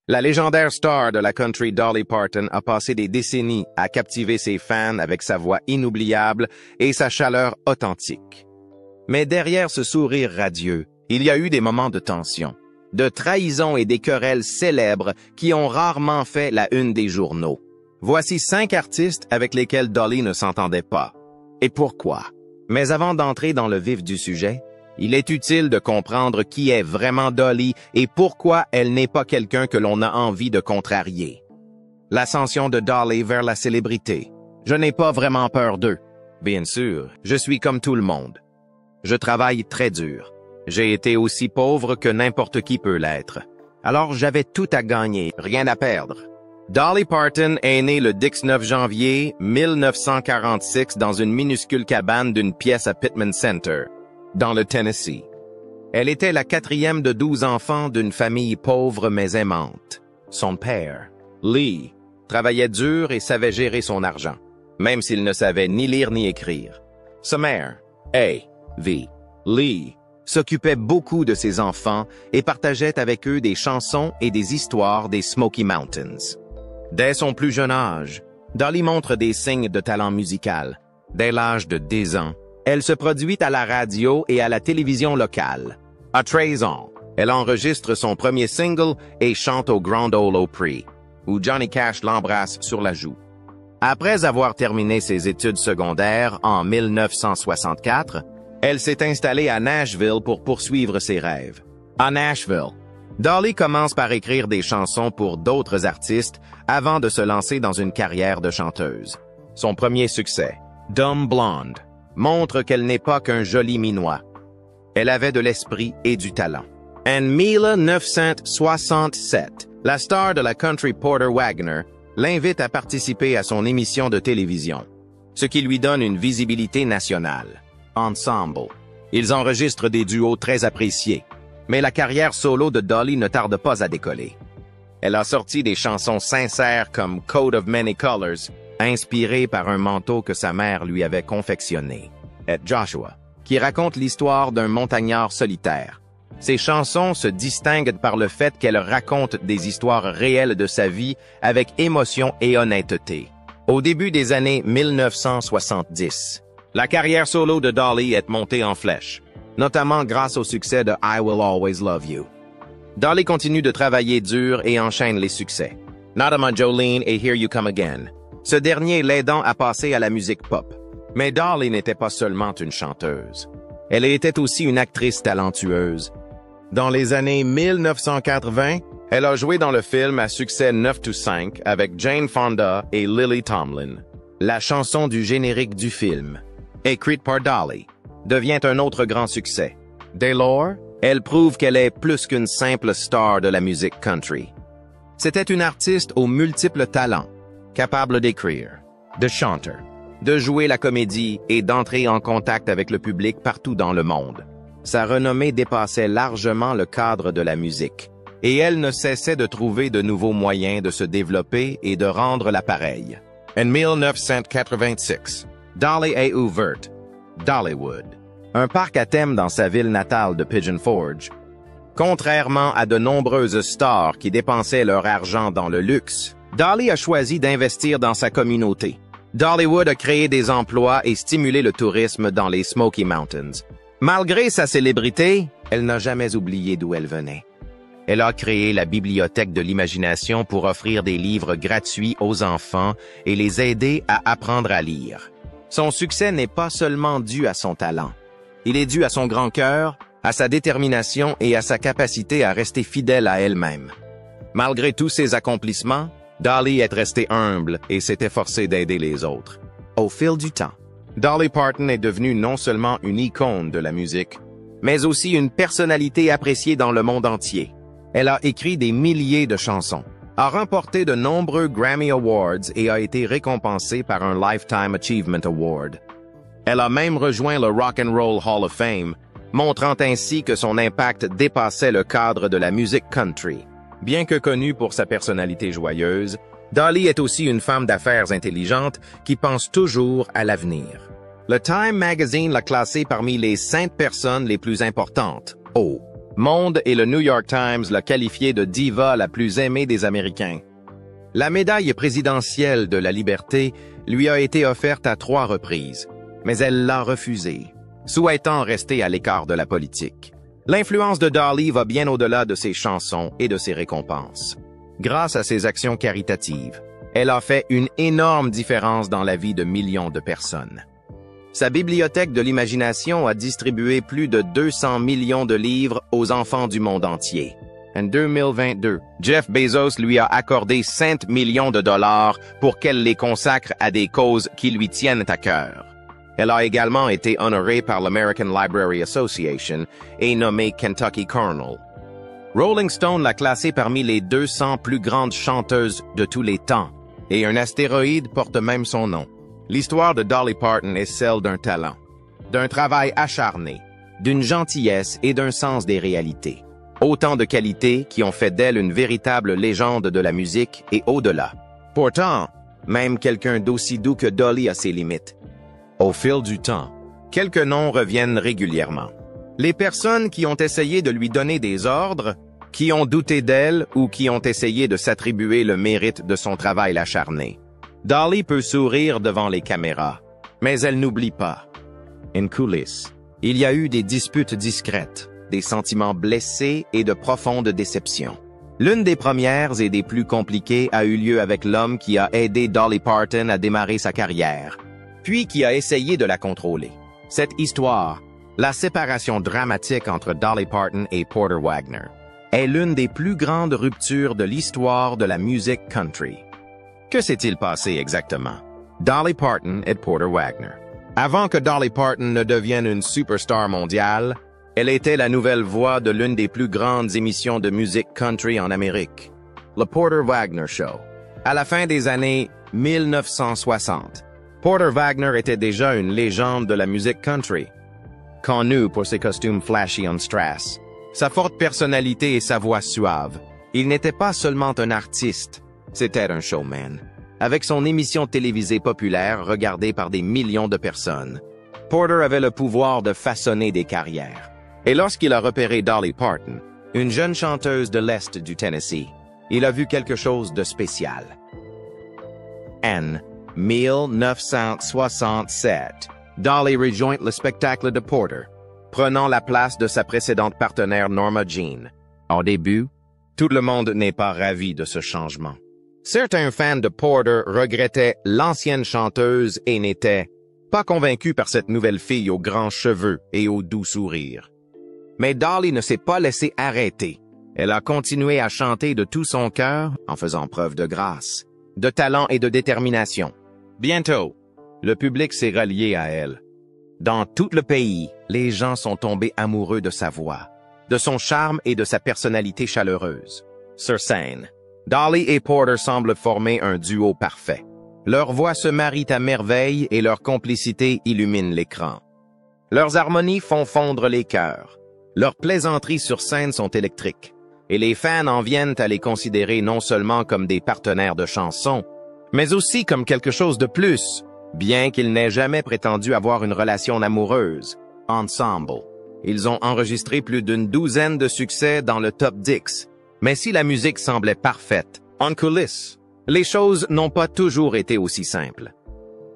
La légendaire star de la country Dolly Parton a passé des décennies à captiver ses fans avec sa voix inoubliable et sa chaleur authentique. Mais derrière ce sourire radieux, il y a eu des moments de tension, de trahison et des querelles célèbres qui ont rarement fait la une des journaux. Voici 5 artistes avec lesquels Dolly ne s'entendait pas. Et pourquoi? Mais avant d'entrer dans le vif du sujet, il est utile de comprendre qui est vraiment Dolly et pourquoi elle n'est pas quelqu'un que l'on a envie de contrarier. L'ascension de Dolly vers la célébrité. Je n'ai pas vraiment peur d'eux. Bien sûr, je suis comme tout le monde. Je travaille très dur. J'ai été aussi pauvre que n'importe qui peut l'être. Alors j'avais tout à gagner, rien à perdre. Dolly Parton est née le 19 janvier 1946 dans une minuscule cabane d'une pièce à Pittman Center, dans le Tennessee. Elle était la 4e de 12 enfants d'une famille pauvre mais aimante. Son père, Lee, travaillait dur et savait gérer son argent, même s'il ne savait ni lire ni écrire. Sa mère, A.V. Lee, s'occupait beaucoup de ses enfants et partageait avec eux des chansons et des histoires des Smoky Mountains. Dès son plus jeune âge, Dolly montre des signes de talent musical. Dès l'âge de 10 ans, elle se produit à la radio et à la télévision locale. À 13 ans, elle enregistre son premier single et chante au Grand Ole Opry, où Johnny Cash l'embrasse sur la joue. Après avoir terminé ses études secondaires en 1964, elle s'est installée à Nashville pour poursuivre ses rêves. À Nashville, Dolly commence par écrire des chansons pour d'autres artistes avant de se lancer dans une carrière de chanteuse. Son premier succès, Dumb Blonde, montre qu'elle n'est pas qu'un joli minois. Elle avait de l'esprit et du talent. En 1967, la star de la country Porter Wagoner l'invite à participer à son émission de télévision, ce qui lui donne une visibilité nationale. Ensemble, ils enregistrent des duos très appréciés, mais la carrière solo de Dolly ne tarde pas à décoller. Elle a sorti des chansons sincères comme Coat of Many Colors, inspirée par un manteau que sa mère lui avait confectionné, et Joshua, qui raconte l'histoire d'un montagnard solitaire. Ces chansons se distinguent par le fait qu'elles racontent des histoires réelles de sa vie avec émotion et honnêteté. Au début des années 1970, la carrière solo de Dolly est montée en flèche, notamment grâce au succès de I Will Always Love You. Dolly continue de travailler dur et enchaîne les succès. Not a Jolene et Here You Come Again, ce dernier l'aidant à passer à la musique pop. Mais Dolly n'était pas seulement une chanteuse. Elle était aussi une actrice talentueuse. Dans les années 1980, elle a joué dans le film à succès 9-5 avec Jane Fonda et Lily Tomlin. La chanson du générique du film, écrite par Dolly, devient un autre grand succès. Dès lors, elle prouve qu'elle est plus qu'une simple star de la musique country. C'était une artiste aux multiples talents, capable d'écrire, de chanter, de jouer la comédie et d'entrer en contact avec le public partout dans le monde. Sa renommée dépassait largement le cadre de la musique, et elle ne cessait de trouver de nouveaux moyens de se développer et de rendre l'appareil. En 1986, Dolly a ouvert Dollywood, un parc à thème dans sa ville natale de Pigeon Forge. Contrairement à de nombreuses stars qui dépensaient leur argent dans le luxe, Dolly a choisi d'investir dans sa communauté. Dollywood a créé des emplois et stimulé le tourisme dans les Smoky Mountains. Malgré sa célébrité, elle n'a jamais oublié d'où elle venait. Elle a créé la Bibliothèque de l'imagination pour offrir des livres gratuits aux enfants et les aider à apprendre à lire. Son succès n'est pas seulement dû à son talent. Il est dû à son grand cœur, à sa détermination et à sa capacité à rester fidèle à elle-même. Malgré tous ses accomplissements, Dolly est restée humble et s'est efforcée d'aider les autres. Au fil du temps, Dolly Parton est devenue non seulement une icône de la musique, mais aussi une personnalité appréciée dans le monde entier. Elle a écrit des milliers de chansons, a remporté de nombreux Grammy Awards et a été récompensée par un Lifetime Achievement Award. Elle a même rejoint le Rock and Roll Hall of Fame, montrant ainsi que son impact dépassait le cadre de la musique country. Bien que connue pour sa personnalité joyeuse, Dolly est aussi une femme d'affaires intelligente qui pense toujours à l'avenir. Le Time Magazine l'a classée parmi les 5 personnes les plus importantes. Oh, Monde et le New York Times l'a qualifiée de diva la plus aimée des Américains. La médaille présidentielle de la liberté lui a été offerte à 3 reprises, mais elle l'a refusée, souhaitant rester à l'écart de la politique. L'influence de Dolly va bien au-delà de ses chansons et de ses récompenses. Grâce à ses actions caritatives, elle a fait une énorme différence dans la vie de millions de personnes. Sa bibliothèque de l'imagination a distribué plus de 200 millions de livres aux enfants du monde entier. En 2022, Jeff Bezos lui a accordé 5 millions de dollars pour qu'elle les consacre à des causes qui lui tiennent à cœur. Elle a également été honorée par l'American Library Association et nommée Kentucky Colonel. Rolling Stone l'a classée parmi les 200 plus grandes chanteuses de tous les temps, et un astéroïde porte même son nom. L'histoire de Dolly Parton est celle d'un talent, d'un travail acharné, d'une gentillesse et d'un sens des réalités. Autant de qualités qui ont fait d'elle une véritable légende de la musique et au-delà. Pourtant, même quelqu'un d'aussi doux que Dolly a ses limites. Au fil du temps, quelques noms reviennent régulièrement. Les personnes qui ont essayé de lui donner des ordres, qui ont douté d'elle ou qui ont essayé de s'attribuer le mérite de son travail acharné. Dolly peut sourire devant les caméras, mais elle n'oublie pas. En coulisses, il y a eu des disputes discrètes, des sentiments blessés et de profondes déceptions. L'une des premières et des plus compliquées a eu lieu avec l'homme qui a aidé Dolly Parton à démarrer sa carrière, puis qui a essayé de la contrôler. Cette histoire, la séparation dramatique entre Dolly Parton et Porter Wagoner, est l'une des plus grandes ruptures de l'histoire de la musique country. Que s'est-il passé exactement? Dolly Parton et Porter Wagoner. Avant que Dolly Parton ne devienne une superstar mondiale, elle était la nouvelle voix de l'une des plus grandes émissions de musique country en Amérique, le Porter Wagoner Show. À la fin des années 1960, Porter Wagoner était déjà une légende de la musique country. Connu pour ses costumes flashy en strass, sa forte personnalité et sa voix suave, il n'était pas seulement un artiste, c'était un showman. Avec son émission télévisée populaire regardée par des millions de personnes, Porter avait le pouvoir de façonner des carrières. Et lorsqu'il a repéré Dolly Parton, une jeune chanteuse de l'Est du Tennessee, il a vu quelque chose de spécial. En 1967, Dolly rejoint le spectacle de Porter, prenant la place de sa précédente partenaire Norma Jean. Au début, tout le monde n'est pas ravi de ce changement. Certains fans de Porter regrettaient l'ancienne chanteuse et n'étaient pas convaincus par cette nouvelle fille aux grands cheveux et au doux sourire. Mais Dolly ne s'est pas laissée arrêter. Elle a continué à chanter de tout son cœur en faisant preuve de grâce, de talent et de détermination. Bientôt, le public s'est rallié à elle. Dans tout le pays, les gens sont tombés amoureux de sa voix, de son charme et de sa personnalité chaleureuse. Sur scène, Dolly et Porter semblent former un duo parfait. Leurs voix se marient à merveille et leur complicité illumine l'écran. Leurs harmonies font fondre les cœurs. Leurs plaisanteries sur scène sont électriques, et les fans en viennent à les considérer non seulement comme des partenaires de chansons, mais aussi comme quelque chose de plus, bien qu'ils n'aient jamais prétendu avoir une relation amoureuse. Ensemble, ils ont enregistré plus d'une douzaine de succès dans le top 10, mais si la musique semblait parfaite, en coulisses, les choses n'ont pas toujours été aussi simples.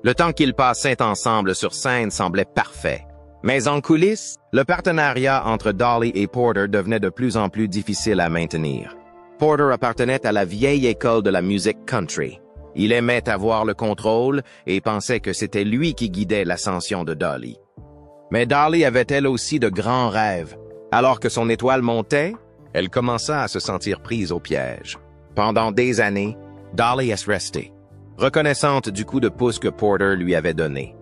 Le temps qu'ils passaient ensemble sur scène semblait parfait. Mais en coulisses, le partenariat entre Dolly et Porter devenait de plus en plus difficile à maintenir. Porter appartenait à la vieille école de la musique country. Il aimait avoir le contrôle et pensait que c'était lui qui guidait l'ascension de Dolly. Mais Dolly avait elle aussi de grands rêves. Alors que son étoile montait, elle commença à se sentir prise au piège. Pendant des années, Dolly est restée, reconnaissante du coup de pouce que Porter lui avait donné.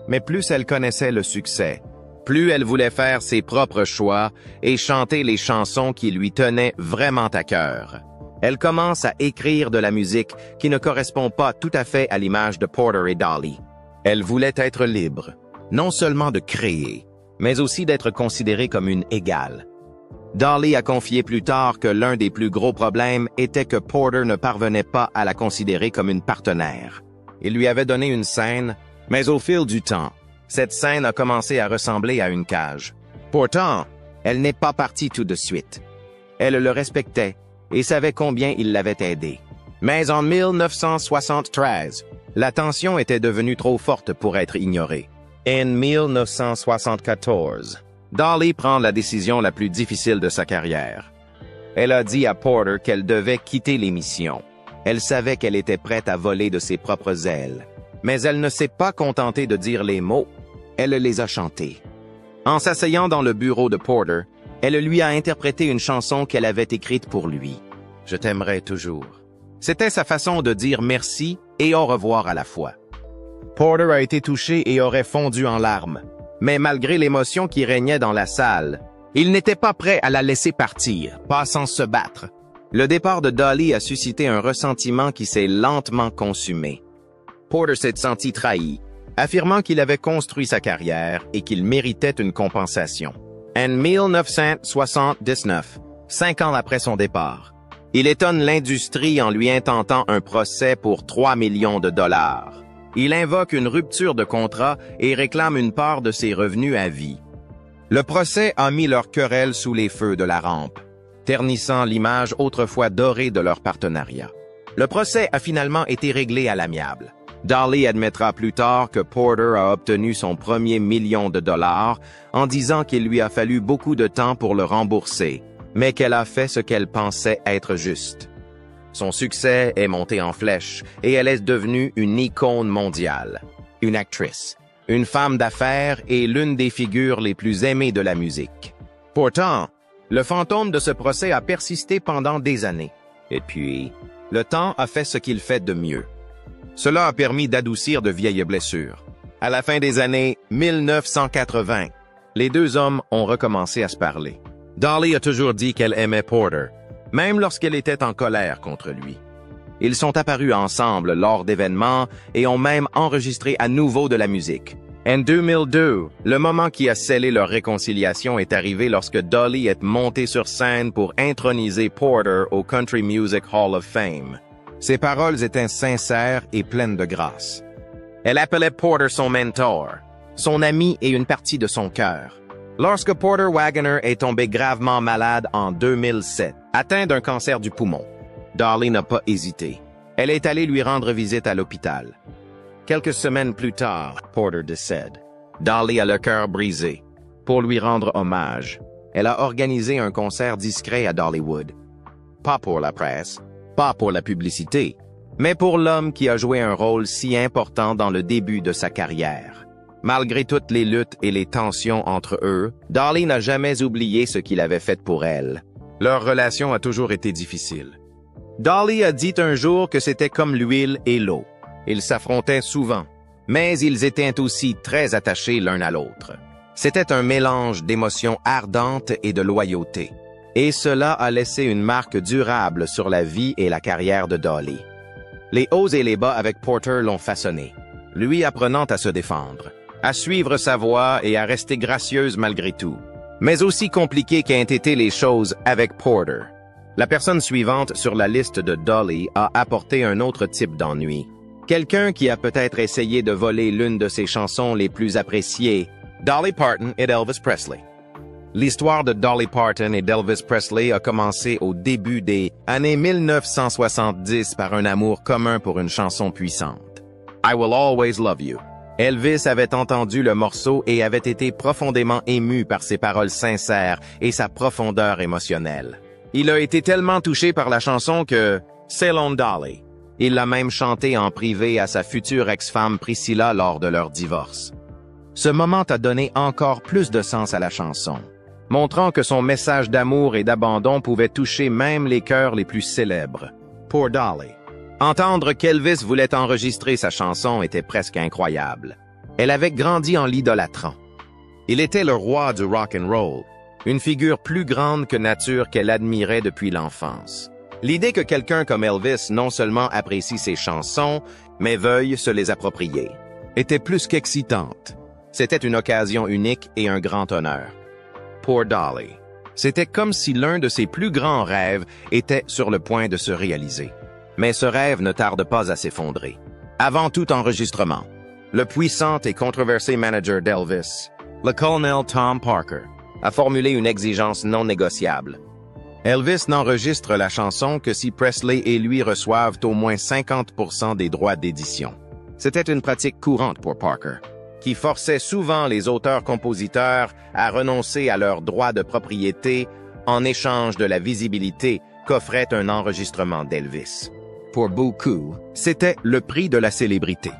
Mais plus elle connaissait le succès, plus elle voulait faire ses propres choix et chanter les chansons qui lui tenaient vraiment à cœur. Elle commence à écrire de la musique qui ne correspond pas tout à fait à l'image de Porter et Dolly. Elle voulait être libre, non seulement de créer, mais aussi d'être considérée comme une égale. Dolly a confié plus tard que l'un des plus gros problèmes était que Porter ne parvenait pas à la considérer comme une partenaire. Il lui avait donné une scène, mais au fil du temps, cette scène a commencé à ressembler à une cage. Pourtant, Elle n'est pas partie tout de suite. Elle le respectait et savait combien il l'avait aidé. Mais en 1973, la tension était devenue trop forte pour être ignorée. En 1974, Dolly prend la décision la plus difficile de sa carrière. Elle a dit à Porter qu'elle devait quitter l'émission. Elle savait qu'elle était prête à voler de ses propres ailes. Mais elle ne s'est pas contentée de dire les mots. Elle les a chantés. En s'asseyant dans le bureau de Porter, elle lui a interprété une chanson qu'elle avait écrite pour lui. « Je t'aimerai toujours ». C'était sa façon de dire merci et au revoir à la fois. Porter a été touché et aurait fondu en larmes. Mais malgré l'émotion qui régnait dans la salle, il n'était pas prêt à la laisser partir, pas sans se battre. Le départ de Dolly a suscité un ressentiment qui s'est lentement consumé. Porter s'est senti trahi, affirmant qu'il avait construit sa carrière et qu'il méritait une compensation. En 1979, 5 ans après son départ, il étonne l'industrie en lui intentant un procès pour 3 millions de dollars. Il invoque une rupture de contrat et réclame une part de ses revenus à vie. Le procès a mis leur querelle sous les feux de la rampe, ternissant l'image autrefois dorée de leur partenariat. Le procès a finalement été réglé à l'amiable. Dolly admettra plus tard que Porter a obtenu son premier million de dollars en disant qu'il lui a fallu beaucoup de temps pour le rembourser, mais qu'elle a fait ce qu'elle pensait être juste. Son succès est monté en flèche et elle est devenue une icône mondiale, une actrice, une femme d'affaires et l'une des figures les plus aimées de la musique. Pourtant, le fantôme de ce procès a persisté pendant des années. Et puis, le temps a fait ce qu'il fait de mieux. Cela a permis d'adoucir de vieilles blessures. À la fin des années 1980, les deux hommes ont recommencé à se parler. Dolly a toujours dit qu'elle aimait Porter, même lorsqu'elle était en colère contre lui. Ils sont apparus ensemble lors d'événements et ont même enregistré à nouveau de la musique. En 2002, le moment qui a scellé leur réconciliation est arrivé lorsque Dolly est montée sur scène pour introniser Porter au Country Music Hall of Fame. Ses paroles étaient sincères et pleines de grâce. Elle appelait Porter son mentor, son ami et une partie de son cœur. Lorsque Porter Wagoner est tombé gravement malade en 2007, atteint d'un cancer du poumon, Dolly n'a pas hésité. Elle est allée lui rendre visite à l'hôpital. Quelques semaines plus tard, Porter décède. Dolly a le cœur brisé. Pour lui rendre hommage, elle a organisé un concert discret à Dollywood. Pas pour la presse, pas pour la publicité, mais pour l'homme qui a joué un rôle si important dans le début de sa carrière. Malgré toutes les luttes et les tensions entre eux, Dolly n'a jamais oublié ce qu'il avait fait pour elle. Leur relation a toujours été difficile. Dolly a dit un jour que c'était comme l'huile et l'eau. Ils s'affrontaient souvent, mais ils étaient aussi très attachés l'un à l'autre. C'était un mélange d'émotions ardentes et de loyauté. Et cela a laissé une marque durable sur la vie et la carrière de Dolly. Les hauts et les bas avec Porter l'ont façonné, lui apprenant à se défendre, à suivre sa voie et à rester gracieuse malgré tout. Mais aussi compliquées qu'aient été les choses avec Porter. La personne suivante sur la liste de Dolly a apporté un autre type d'ennui. Quelqu'un qui a peut-être essayé de voler l'une de ses chansons les plus appréciées, Dolly Parton et Elvis Presley. L'histoire de Dolly Parton et d'Elvis Presley a commencé au début des années 1970 par un amour commun pour une chanson puissante. I Will Always Love You. Elvis avait entendu le morceau et avait été profondément ému par ses paroles sincères et sa profondeur émotionnelle. Il a été tellement touché par la chanson que Sail on Dolly. Il l'a même chantée en privé à sa future ex-femme Priscilla lors de leur divorce. Ce moment a donné encore plus de sens à la chanson, montrant que son message d'amour et d'abandon pouvait toucher même les cœurs les plus célèbres. Pour Dolly, entendre qu'Elvis voulait enregistrer sa chanson était presque incroyable. Elle avait grandi en l'idolâtrant. Il était le roi du rock and roll, une figure plus grande que nature qu'elle admirait depuis l'enfance. L'idée que quelqu'un comme Elvis non seulement apprécie ses chansons, mais veuille se les approprier, était plus qu'excitante. C'était une occasion unique et un grand honneur. Pour Dolly, c'était comme si l'un de ses plus grands rêves était sur le point de se réaliser. Mais ce rêve ne tarde pas à s'effondrer. Avant tout enregistrement, le puissant et controversé manager d'Elvis, le colonel Tom Parker, a formulé une exigence non négociable. Elvis n'enregistre la chanson que si Presley et lui reçoivent au moins 50% des droits d'édition. C'était une pratique courante pour Parker, qui forçait souvent les auteurs-compositeurs à renoncer à leurs droits de propriété en échange de la visibilité qu'offrait un enregistrement d'Elvis. Pour beaucoup, c'était le prix de la célébrité.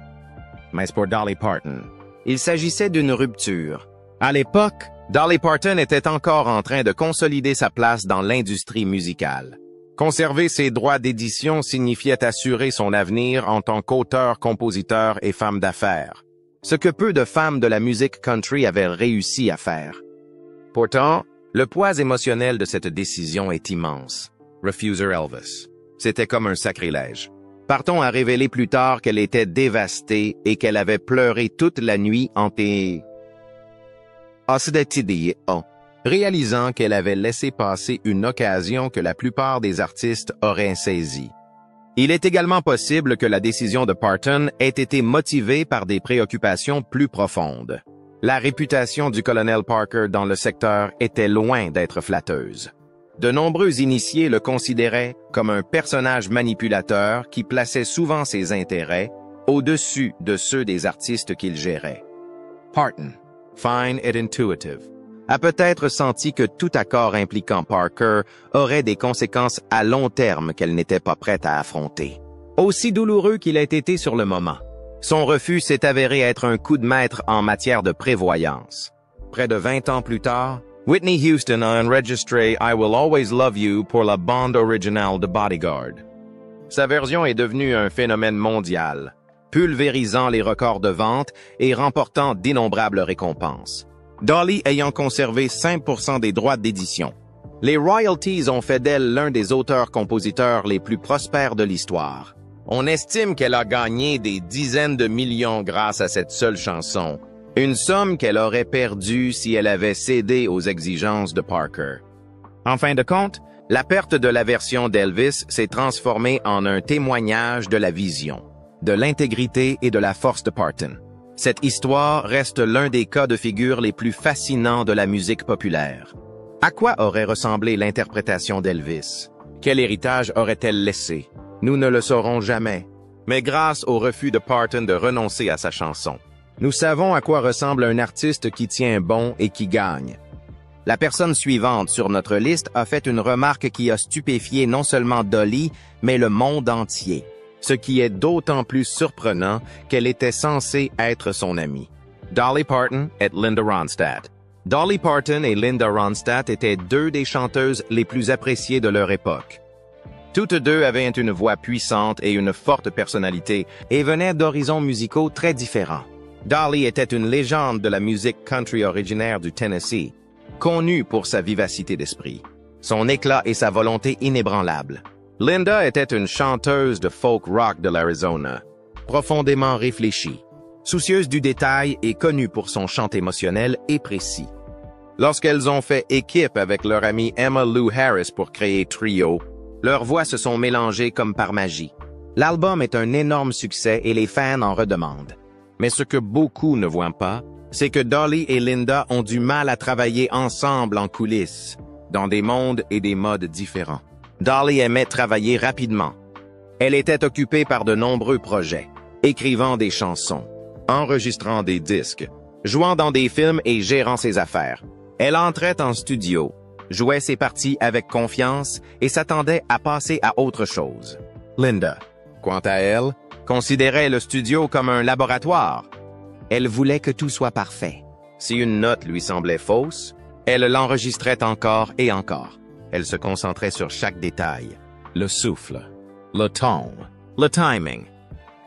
Mais pour Dolly Parton, il s'agissait d'une rupture. À l'époque, Dolly Parton était encore en train de consolider sa place dans l'industrie musicale. Conserver ses droits d'édition signifiait assurer son avenir en tant qu'auteur, compositeur et femme d'affaires, ce que peu de femmes de la musique country avaient réussi à faire. Pourtant, le poids émotionnel de cette décision est immense. Refuser Elvis. C'était comme un sacrilège. Parton a révélé plus tard qu'elle était dévastée et qu'elle avait pleuré toute la nuit en réalisant qu'elle avait laissé passer une occasion que la plupart des artistes auraient saisie. Il est également possible que la décision de Parton ait été motivée par des préoccupations plus profondes. La réputation du colonel Parker dans le secteur était loin d'être flatteuse. De nombreux initiés le considéraient comme un personnage manipulateur qui plaçait souvent ses intérêts au-dessus de ceux des artistes qu'il gérait. Parton, fine et intuitive, a peut-être senti que tout accord impliquant Parker aurait des conséquences à long terme qu'elle n'était pas prête à affronter. Aussi douloureux qu'il ait été sur le moment, son refus s'est avéré être un coup de maître en matière de prévoyance. Près de 20 ans plus tard, Whitney Houston a enregistré I Will Always Love You pour la bande originale de Bodyguard. Sa version est devenue un phénomène mondial, pulvérisant les records de vente et remportant d'innombrables récompenses. Dolly ayant conservé 5% des droits d'édition. Les royalties ont fait d'elle l'un des auteurs-compositeurs les plus prospères de l'histoire. On estime qu'elle a gagné des dizaines de millions grâce à cette seule chanson, une somme qu'elle aurait perdue si elle avait cédé aux exigences de Parker. En fin de compte, la perte de la version d'Elvis s'est transformée en un témoignage de la vision, de l'intégrité et de la force de Parton. Cette histoire reste l'un des cas de figure les plus fascinants de la musique populaire. À quoi aurait ressemblé l'interprétation d'Elvis? Quel héritage aurait-elle laissé? Nous ne le saurons jamais. Mais grâce au refus de Parton de renoncer à sa chanson, nous savons à quoi ressemble un artiste qui tient bon et qui gagne. La personne suivante sur notre liste a fait une remarque qui a stupéfié non seulement Dolly, mais le monde entier. Ce qui est d'autant plus surprenant qu'elle était censée être son amie. Dolly Parton et Linda Ronstadt. Dolly Parton et Linda Ronstadt étaient deux des chanteuses les plus appréciées de leur époque. Toutes deux avaient une voix puissante et une forte personnalité et venaient d'horizons musicaux très différents. Dolly était une légende de la musique country originaire du Tennessee, connue pour sa vivacité d'esprit, son éclat et sa volonté inébranlable. Linda était une chanteuse de folk rock de l'Arizona, profondément réfléchie, soucieuse du détail et connue pour son chant émotionnel et précis. Lorsqu'elles ont fait équipe avec leur amie Emma Lou Harris pour créer Trio, leurs voix se sont mélangées comme par magie. L'album est un énorme succès et les fans en redemandent. Mais ce que beaucoup ne voient pas, c'est que Dolly et Linda ont du mal à travailler ensemble en coulisses, dans des mondes et des modes différents. Dolly aimait travailler rapidement. Elle était occupée par de nombreux projets, écrivant des chansons, enregistrant des disques, jouant dans des films et gérant ses affaires. Elle entrait en studio, jouait ses parties avec confiance et s'attendait à passer à autre chose. Linda, quant à elle, considérait le studio comme un laboratoire. Elle voulait que tout soit parfait. Si une note lui semblait fausse, elle l'enregistrait encore et encore. Elle se concentrait sur chaque détail, le souffle, le ton, le timing.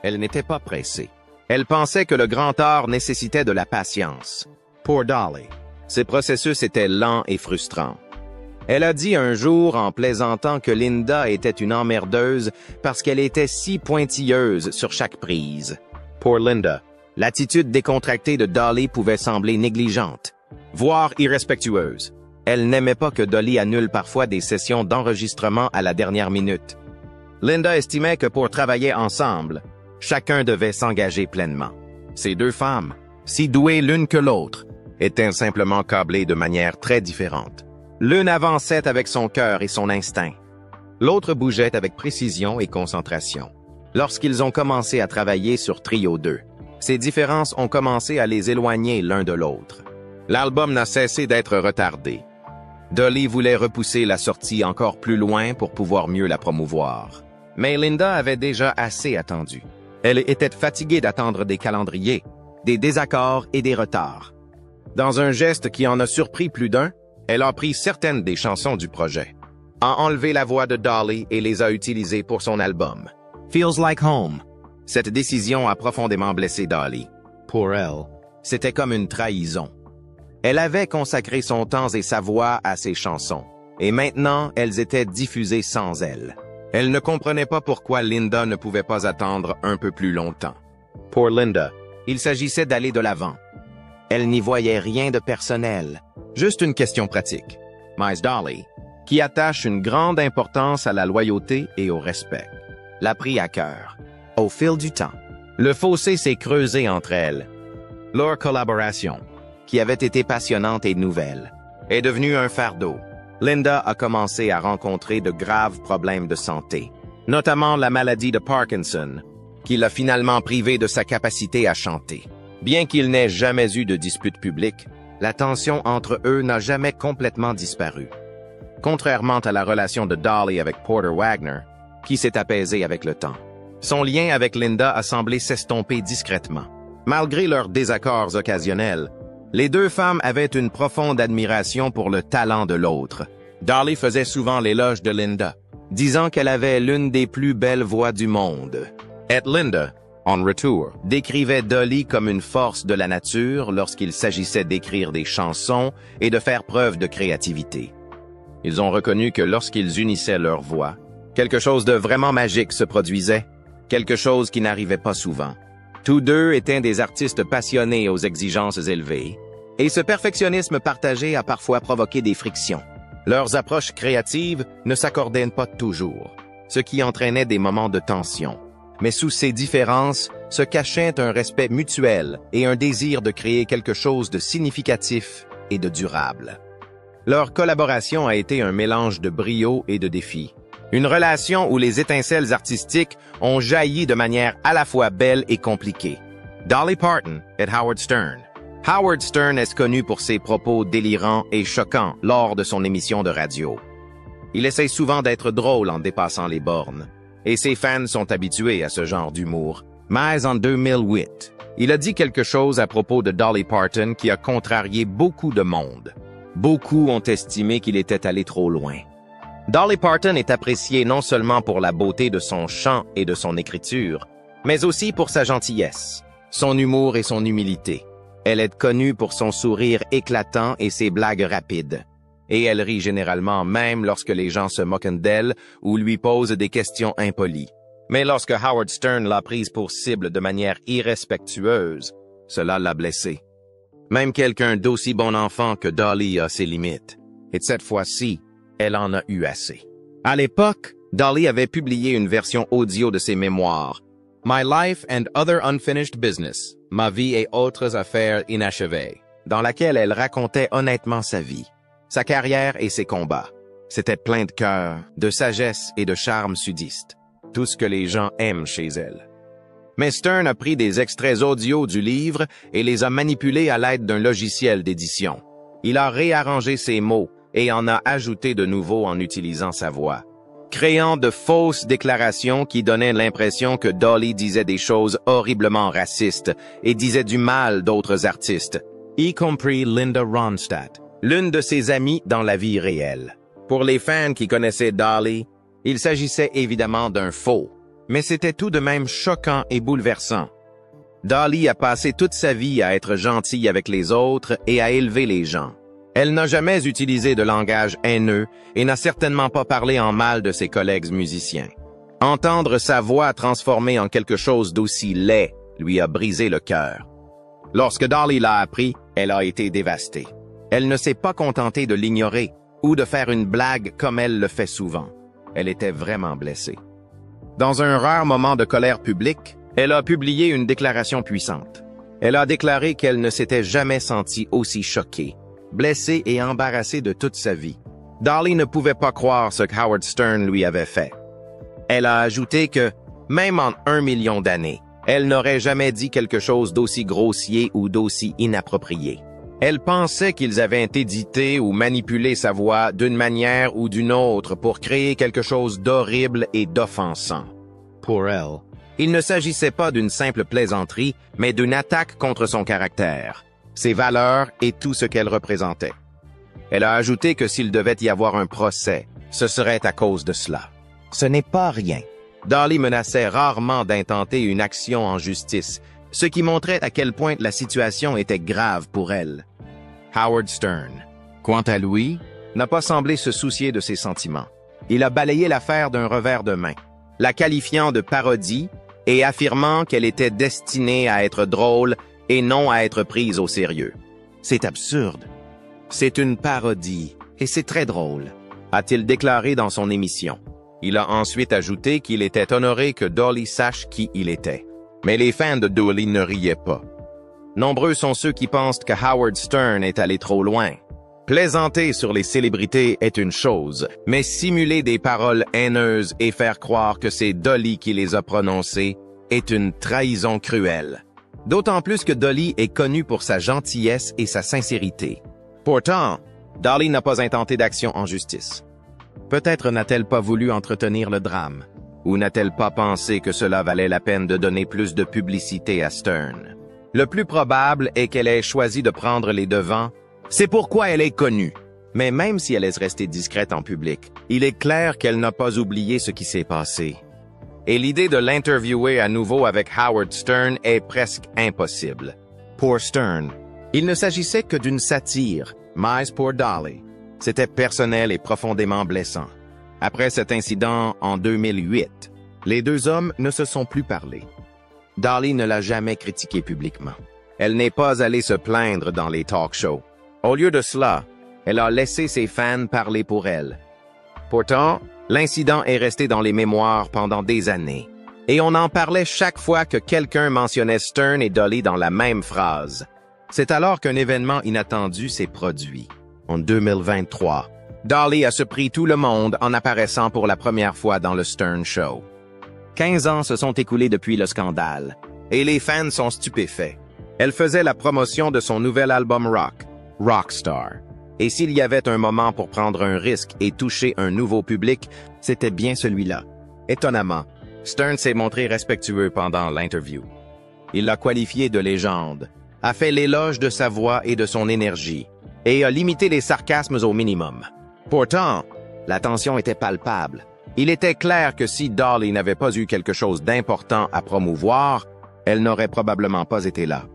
Elle n'était pas pressée. Elle pensait que le grand art nécessitait de la patience. Pour Dolly, ces processus étaient lents et frustrants. Elle a dit un jour en plaisantant que Linda était une emmerdeuse parce qu'elle était si pointilleuse sur chaque prise. Pour Linda, l'attitude décontractée de Dolly pouvait sembler négligente, voire irrespectueuse. Elle n'aimait pas que Dolly annule parfois des sessions d'enregistrement à la dernière minute. Linda estimait que pour travailler ensemble, chacun devait s'engager pleinement. Ces deux femmes, si douées l'une que l'autre, étaient simplement câblées de manière très différente. L'une avançait avec son cœur et son instinct. L'autre bougeait avec précision et concentration. Lorsqu'ils ont commencé à travailler sur Trio 2, ces différences ont commencé à les éloigner l'un de l'autre. L'album n'a cessé d'être retardé. Dolly voulait repousser la sortie encore plus loin pour pouvoir mieux la promouvoir. Mais Linda avait déjà assez attendu. Elle était fatiguée d'attendre des calendriers, des désaccords et des retards. Dans un geste qui en a surpris plus d'un, elle a pris certaines des chansons du projet, a enlevé la voix de Dolly et les a utilisées pour son album. Feels Like Home. Cette décision a profondément blessé Dolly. Pour elle, c'était comme une trahison. Elle avait consacré son temps et sa voix à ses chansons, et maintenant elles étaient diffusées sans elle. Elle ne comprenait pas pourquoi Linda ne pouvait pas attendre un peu plus longtemps. Pour Linda, il s'agissait d'aller de l'avant. Elle n'y voyait rien de personnel, juste une question pratique. Mais Dolly, qui attache une grande importance à la loyauté et au respect, l'a pris à cœur. Au fil du temps, le fossé s'est creusé entre elles. Leur collaboration, qui avait été passionnante et nouvelle, est devenue un fardeau. Linda a commencé à rencontrer de graves problèmes de santé, notamment la maladie de Parkinson, qui l'a finalement privée de sa capacité à chanter. Bien qu'il n'ait jamais eu de dispute publique, la tension entre eux n'a jamais complètement disparu. Contrairement à la relation de Dolly avec Porter Wagoner, qui s'est apaisée avec le temps. Son lien avec Linda a semblé s'estomper discrètement. Malgré leurs désaccords occasionnels, les deux femmes avaient une profonde admiration pour le talent de l'autre. Dolly faisait souvent l'éloge de Linda, disant qu'elle avait l'une des plus belles voix du monde. Et Linda, en retour, décrivait Dolly comme une force de la nature lorsqu'il s'agissait d'écrire des chansons et de faire preuve de créativité. Ils ont reconnu que lorsqu'ils unissaient leurs voix, quelque chose de vraiment magique se produisait, quelque chose qui n'arrivait pas souvent. Tous deux étaient des artistes passionnés aux exigences élevées, et ce perfectionnisme partagé a parfois provoqué des frictions. Leurs approches créatives ne s'accordaient pas toujours, ce qui entraînait des moments de tension. Mais sous ces différences se cachait un respect mutuel et un désir de créer quelque chose de significatif et de durable. Leur collaboration a été un mélange de brio et de défi. Une relation où les étincelles artistiques ont jailli de manière à la fois belle et compliquée. Dolly Parton et Howard Stern. Howard Stern est connu pour ses propos délirants et choquants lors de son émission de radio. Il essaie souvent d'être drôle en dépassant les bornes, et ses fans sont habitués à ce genre d'humour. Mais en 2008, il a dit quelque chose à propos de Dolly Parton qui a contrarié beaucoup de monde. Beaucoup ont estimé qu'il était allé trop loin. Dolly Parton est appréciée non seulement pour la beauté de son chant et de son écriture, mais aussi pour sa gentillesse, son humour et son humilité. Elle est connue pour son sourire éclatant et ses blagues rapides. Et elle rit généralement même lorsque les gens se moquent d'elle ou lui posent des questions impolies. Mais lorsque Howard Stern l'a prise pour cible de manière irrespectueuse, cela l'a blessée. Même quelqu'un d'aussi bon enfant que Dolly a ses limites. Et cette fois-ci, elle en a eu assez. À l'époque, Dolly avait publié une version audio de ses mémoires, My Life and Other Unfinished Business, Ma vie et autres affaires inachevées, dans laquelle elle racontait honnêtement sa vie, sa carrière et ses combats. C'était plein de cœur, de sagesse et de charme sudiste, tout ce que les gens aiment chez elle. Mais Stern a pris des extraits audio du livre et les a manipulés à l'aide d'un logiciel d'édition. Il a réarrangé ses mots et en a ajouté de nouveaux en utilisant sa voix, créant de fausses déclarations qui donnaient l'impression que Dolly disait des choses horriblement racistes et disait du mal d'autres artistes, y compris Linda Ronstadt, l'une de ses amies dans la vie réelle. Pour les fans qui connaissaient Dolly, il s'agissait évidemment d'un faux, mais c'était tout de même choquant et bouleversant. Dolly a passé toute sa vie à être gentille avec les autres et à élever les gens. Elle n'a jamais utilisé de langage haineux et n'a certainement pas parlé en mal de ses collègues musiciens. Entendre sa voix transformée en quelque chose d'aussi laid lui a brisé le cœur. Lorsque Dolly l'a appris, elle a été dévastée. Elle ne s'est pas contentée de l'ignorer ou de faire une blague comme elle le fait souvent. Elle était vraiment blessée. Dans un rare moment de colère publique, elle a publié une déclaration puissante. Elle a déclaré qu'elle ne s'était jamais sentie aussi choquée, blessée et embarrassée de toute sa vie. Dolly ne pouvait pas croire ce que Howard Stern lui avait fait. Elle a ajouté que, même en 1 million d'années, elle n'aurait jamais dit quelque chose d'aussi grossier ou d'aussi inapproprié. Elle pensait qu'ils avaient édité ou manipulé sa voix d'une manière ou d'une autre pour créer quelque chose d'horrible et d'offensant. Pour elle, il ne s'agissait pas d'une simple plaisanterie, mais d'une attaque contre son caractère, ses valeurs et tout ce qu'elle représentait. Elle a ajouté que s'il devait y avoir un procès, ce serait à cause de cela. Ce n'est pas rien. Dolly menaçait rarement d'intenter une action en justice, ce qui montrait à quel point la situation était grave pour elle. Howard Stern, quant à lui, n'a pas semblé se soucier de ses sentiments. Il a balayé l'affaire d'un revers de main, la qualifiant de parodie et affirmant qu'elle était destinée à être drôle et non à être prise au sérieux. C'est absurde. C'est une parodie, et c'est très drôle, a-t-il déclaré dans son émission. Il a ensuite ajouté qu'il était honoré que Dolly sache qui il était. Mais les fans de Dolly ne riaient pas. Nombreux sont ceux qui pensent que Howard Stern est allé trop loin. Plaisanter sur les célébrités est une chose, mais simuler des paroles haineuses et faire croire que c'est Dolly qui les a prononcées est une trahison cruelle. D'autant plus que Dolly est connue pour sa gentillesse et sa sincérité. Pourtant, Dolly n'a pas intenté d'action en justice. Peut-être n'a-t-elle pas voulu entretenir le drame, ou n'a-t-elle pas pensé que cela valait la peine de donner plus de publicité à Stern. Le plus probable est qu'elle ait choisi de prendre les devants. C'est pourquoi elle est connue. Mais même si elle est restée discrète en public, il est clair qu'elle n'a pas oublié ce qui s'est passé. Et l'idée de l'interviewer à nouveau avec Howard Stern est presque impossible. Pour Stern, il ne s'agissait que d'une satire, mais pour Dolly, c'était personnel et profondément blessant. Après cet incident en 2008, les deux hommes ne se sont plus parlé. Dolly ne l'a jamais critiqué publiquement. Elle n'est pas allée se plaindre dans les talk shows. Au lieu de cela, elle a laissé ses fans parler pour elle. Pourtant, l'incident est resté dans les mémoires pendant des années, et on en parlait chaque fois que quelqu'un mentionnait Stern et Dolly dans la même phrase. C'est alors qu'un événement inattendu s'est produit. En 2023, Dolly a surpris tout le monde en apparaissant pour la première fois dans le Stern Show. 15 ans se sont écoulés depuis le scandale, et les fans sont stupéfaits. Elle faisait la promotion de son nouvel album rock, Rockstar. Et s'il y avait un moment pour prendre un risque et toucher un nouveau public, c'était bien celui-là. Étonnamment, Stern s'est montré respectueux pendant l'interview. Il l'a qualifié de légende, a fait l'éloge de sa voix et de son énergie, et a limité les sarcasmes au minimum. Pourtant, la tension était palpable. Il était clair que si Dolly n'avait pas eu quelque chose d'important à promouvoir, elle n'aurait probablement pas été là.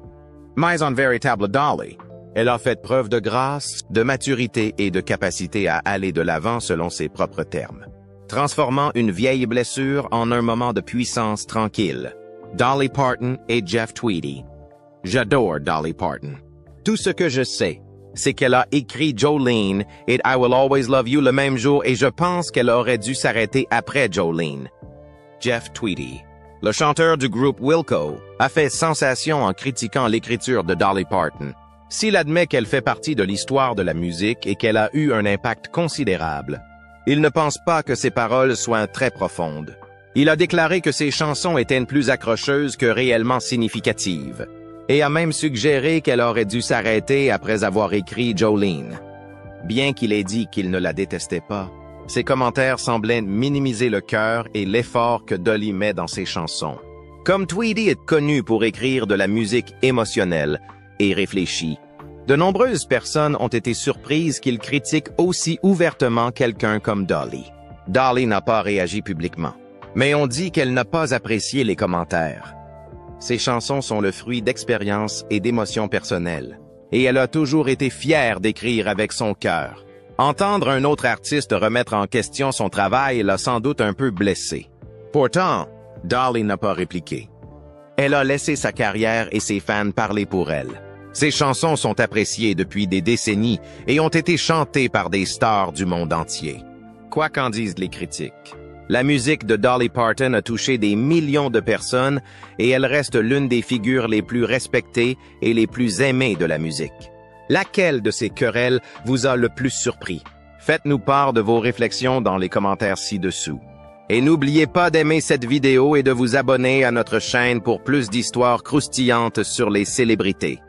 Mais en véritable Dolly, elle a fait preuve de grâce, de maturité et de capacité à aller de l'avant selon ses propres termes, transformant une vieille blessure en un moment de puissance tranquille. Dolly Parton et Jeff Tweedy. J'adore Dolly Parton. Tout ce que je sais, c'est qu'elle a écrit Jolene et I Will Always Love You le même jour et je pense qu'elle aurait dû s'arrêter après Jolene. Jeff Tweedy, le chanteur du groupe Wilco, a fait sensation en critiquant l'écriture de Dolly Parton. S'il admet qu'elle fait partie de l'histoire de la musique et qu'elle a eu un impact considérable, il ne pense pas que ses paroles soient très profondes. Il a déclaré que ses chansons étaient plus accrocheuses que réellement significatives, et a même suggéré qu'elle aurait dû s'arrêter après avoir écrit Jolene. Bien qu'il ait dit qu'il ne la détestait pas, ses commentaires semblaient minimiser le cœur et l'effort que Dolly met dans ses chansons. Comme Tweedy est connu pour écrire de la musique émotionnelle et réfléchie, de nombreuses personnes ont été surprises qu'il critique aussi ouvertement quelqu'un comme Dolly. Dolly n'a pas réagi publiquement, mais on dit qu'elle n'a pas apprécié les commentaires. Ses chansons sont le fruit d'expériences et d'émotions personnelles, et elle a toujours été fière d'écrire avec son cœur. Entendre un autre artiste remettre en question son travail l'a sans doute un peu blessée. Pourtant, Dolly n'a pas répliqué. Elle a laissé sa carrière et ses fans parler pour elle. Ses chansons sont appréciées depuis des décennies et ont été chantées par des stars du monde entier. Quoi qu'en disent les critiques, La musique de Dolly Parton a touché des millions de personnes et elle reste l'une des figures les plus respectées et les plus aimées de la musique. Laquelle de ces querelles vous a le plus surpris? Faites-nous part de vos réflexions dans les commentaires ci-dessous. Et n'oubliez pas d'aimer cette vidéo et de vous abonner à notre chaîne pour plus d'histoires croustillantes sur les célébrités.